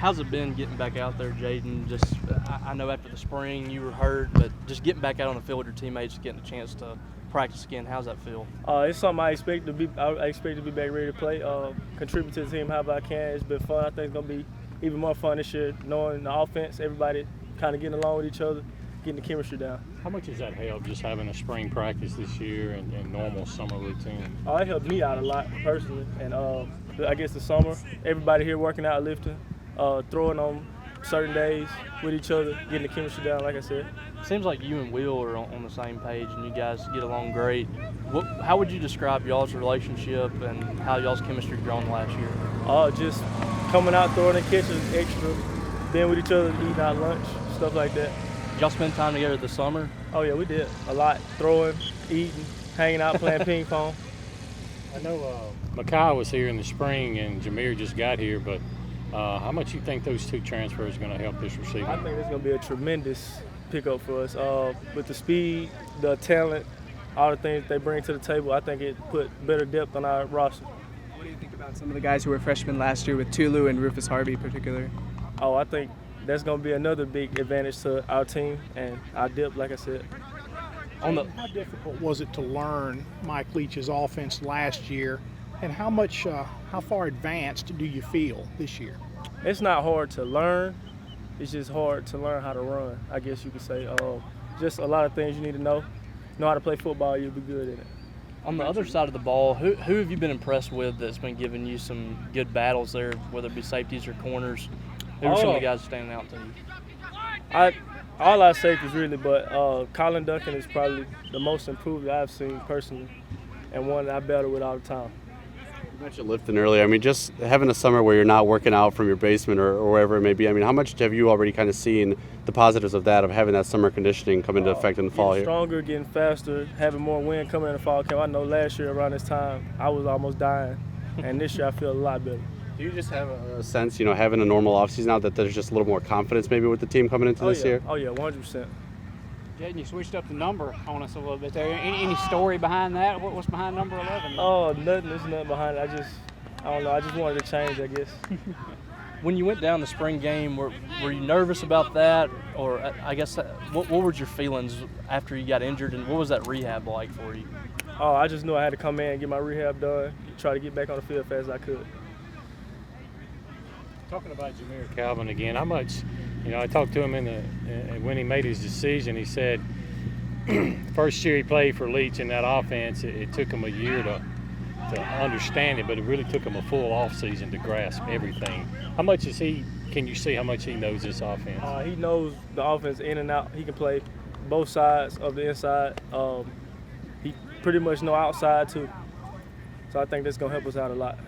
How's it been getting back out there, Jaden? Just I know after the spring you were hurt, but just getting back out on the field with your teammates, getting a chance to practice again. How's that feel? It's something I expect to be. I expect to be back ready to play. Contribute to the team however I can. It's been fun. I think it's gonna be even more fun this year, knowing the offense, everybody kind of getting along with each other, getting the chemistry down. How much has that helped, just having a spring practice this year and normal summer routine? It helped me out a lot personally, and I guess the summer, everybody here working out, lifting, throwing on certain days with each other, getting the chemistry down, like I said. Seems like you and Will are on the same page, and you guys get along great. How would you describe y'all's relationship and how y'all's chemistry grown last year? Just coming out, throwing and catching extra, being with each other, eating out lunch, stuff like that. Did y'all spend time together this summer? Oh yeah, we did a lot. Throwing, eating, hanging out, playing ping pong. I know Makai was here in the spring and Jameer just got here, but how much you think those two transfers are going to help this receiver? I think it's going to be a tremendous pickup for us. With the speed, the talent, all the things they bring to the table, I think it put better depth on our roster. What do you think about some of the guys who were freshmen last year with Tulu and Rufus Harvey in particular? I think that's going to be another big advantage to our team and our depth, like I said. How difficult was it to learn Mike Leach's offense last year, and how far advanced do you feel this year? It's not hard to learn. It's just hard to learn how to run, I guess you could say. Just a lot of things you need to know. Know how to play football, you'll be good in it. On the other side of the ball, who have you been impressed with that's been giving you some good battles there, whether it be safeties or corners? Who are some of the guys standing out to you? All our safeties really, but Collin Duncan is probably the most improved I've seen personally, and one that I battle with all the time. You mentioned lifting earlier. I mean, just having a summer where you're not working out from your basement or wherever it may be. I mean, how much have you already kind of seen the positives of that, of having that summer conditioning come into effect in the fall here? Getting stronger, getting faster, having more wind coming in the fall camp. I know last year around this time I was almost dying, and this year I feel a lot better. Do you just have a sense, having a normal offseason now, that there's just a little more confidence maybe with the team coming into this year? Oh, yeah, 100%. Jaden, you switched up the number on us a little bit there. Any story behind that? What's behind number 11? Oh, nothing. There's nothing behind it. I don't know. I just wanted to change, I guess. When you went down the spring game, were you nervous about that? Or I guess, what were your feelings after you got injured, and what was that rehab like for you? I just knew I had to come in and get my rehab done, try to get back on the field as fast as I could. Talking about Jameer Calvin again, how much, I talked to him when he made his decision. He said first year he played for Leach in that offense, it took him a year to understand it, but it really took him a full off season to grasp everything. How much can you see how much he knows this offense? He knows the offense in and out. He can play both sides of the inside. He pretty much know outside too. So I think that's going to help us out a lot.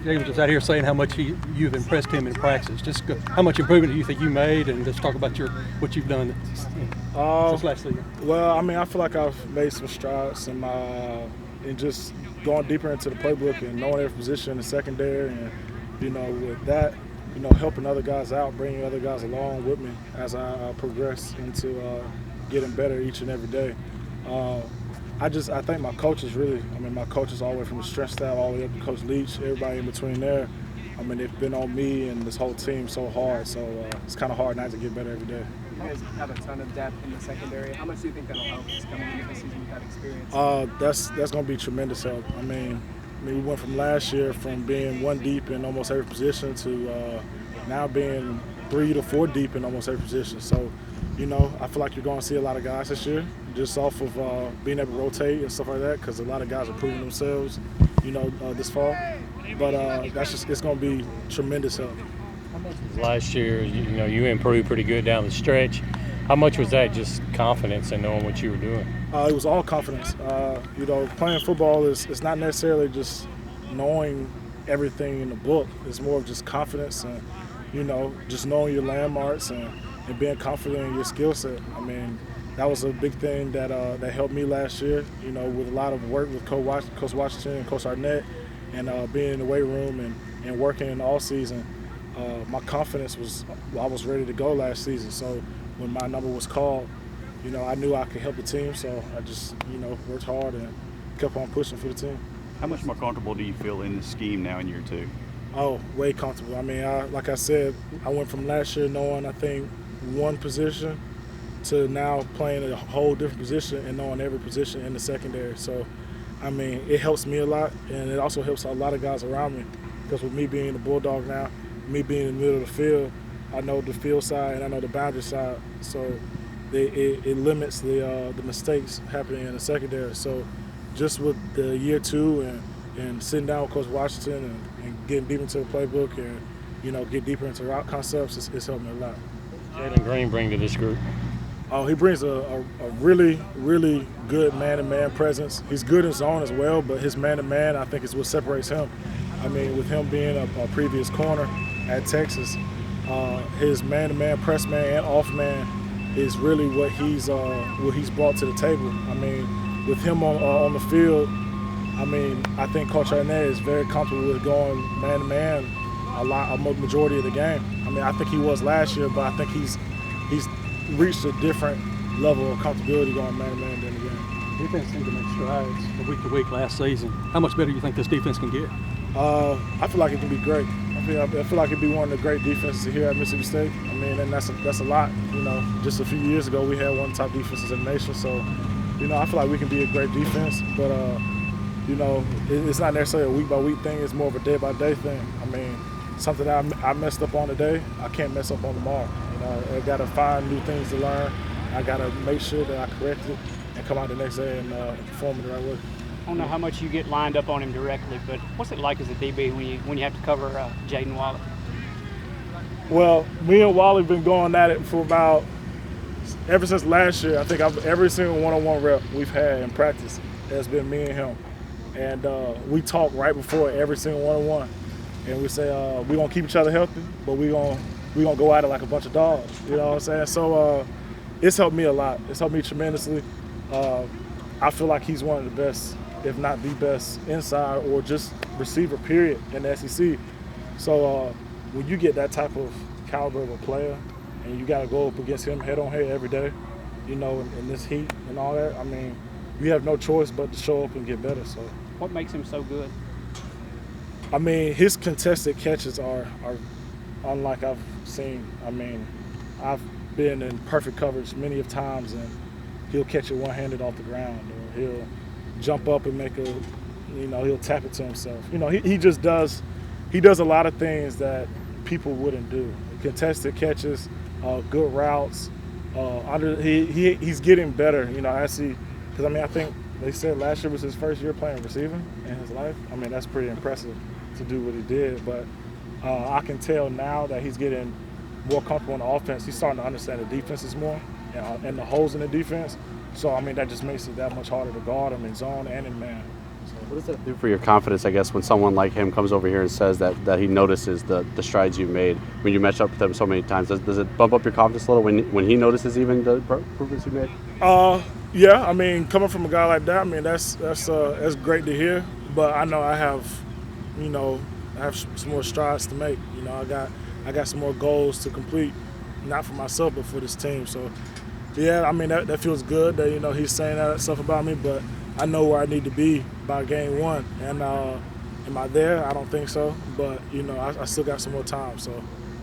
James was out here saying how much you've impressed him in practice. Just how much improvement do you think you made, and let's talk about what you've done since last season. Well, I mean, I feel like I've made some strides in just going deeper into the playbook and knowing every position in the secondary, and with that, helping other guys out, bringing other guys along with me as I progress into getting better each and every day. I think my coaches my coaches all the way from the strength staff all the way up to Coach Leach, everybody in between there, they've been on me and this whole team so hard, so it's kind of hard not to get better every day. You guys have a ton of depth in the secondary. How much do you think that'll help us coming into the season with that experience? That's going to be tremendous help. I mean, we went from last year from being one deep in almost every position to now being 3 to 4 deep in almost every position. So, I feel like you're going to see a lot of guys this year just off of being able to rotate and stuff like that, because a lot of guys are proving themselves, this fall. But it's going to be tremendous help. How much was last year, you improved pretty good down the stretch. How much was that just confidence in knowing what you were doing? It was all confidence. Playing football is not necessarily just knowing everything in the book. It's more of just confidence and, just knowing your landmarks and being confident in your skill set. I mean, that was a big thing that helped me last year, with a lot of work with Coach Washington and Coach Arnett, and being in the weight room and working all season. My confidence I was ready to go last season. So when my number was called, I knew I could help the team. So I just, worked hard and kept on pushing for the team. How much more comfortable do you feel in the scheme now in year 2? Oh, way comfortable. I mean, like I said, I went from last year knowing, I think, one position to now playing a whole different position and knowing every position in the secondary. So, I mean, it helps me a lot, and it also helps a lot of guys around me. Because with me being the Bulldog now, me being in the middle of the field, I know the field side and I know the boundary side. So it limits the mistakes happening in the secondary. So just with the year 2 and sitting down with Coach Washington and getting deep into the playbook and, you know, get deeper into route concepts, it's helped me a lot. Jalen Green bring to this group? Oh, he brings a really, really good man-to-man presence. He's good in zone as well, but his man-to-man, I think, is what separates him. I mean, with him being a previous corner at Texas, his man-to-man, press man, and off man is really what he's brought to the table. I mean, with him on the field, I mean, I think Coach Arnett is very comfortable with going man-to-man a majority of the game. I mean, I think he was last year, but I think he's reached a different level of comfortability going man-to-man than the game. Defense seemed to make strides week to week last season. How much better do you think this defense can get? I feel like it can be great. I feel like it'd be one of the great defenses here at Mississippi State. I mean, and that's a lot. You know, just a few years ago we had one of the top defenses in the nation. So, you know, I feel like we can be a great defense. But you know, it's not necessarily a week by week thing. It's more of a day by day thing. I mean, something that I messed up on today, I can't mess up on tomorrow. You know, I got to find new things to learn. I got to make sure that I correct it and come out the next day and perform it the right way. I don't know how much you get lined up on him directly, but what's it like as a DB when you have to cover Jaden Walley? Well, me and Walley have been going at it for about ever since last year. I think every single one-on-one rep we've had in practice has been me and him, and we talk right before every single one-on-one, and we say we're gonna keep each other healthy, but we gonna go at it like a bunch of dogs. You know what I'm saying? So it's helped me a lot. It's helped me tremendously. I feel like he's one of the best, if not the best, inside or just receiver, period, in the SEC. So when you get that type of caliber of a player and you got to go up against him head on head every day, you know, in this heat and all that, I mean, you have no choice but to show up and get better. So what makes him so good? I mean, his contested catches are unlike I've seen. I mean, I've been in perfect coverage many of times, and he'll catch it one-handed off the ground, or he'll jump up and make he'll tap it to himself. You know, he just does a lot of things that people wouldn't do. Contested catches, good routes. He's getting better, you know, because I mean, I think they said last year was his first year playing receiver in his life. I mean, that's pretty impressive to do what he did, but I can tell now that he's getting more comfortable in the offense. He's starting to understand the defenses more and the holes in the defense. So, I mean, that just makes it that much harder to guard him in zone and in man. So, what does that do for your confidence, I guess, when someone like him comes over here and says that he notices the strides you've made when you match up with him so many times? Does it bump up your confidence a little when he notices even the improvements you made? Yeah, I mean, coming from a guy like that, I mean, that's great to hear. But I know I have some more strides to make. You know, I got some more goals to complete, not for myself, but for this team. So, yeah, I mean, that feels good that, you know, he's saying that stuff about me, but I know where I need to be by game 1. And am I there? I don't think so. But, you know, I still got some more time. So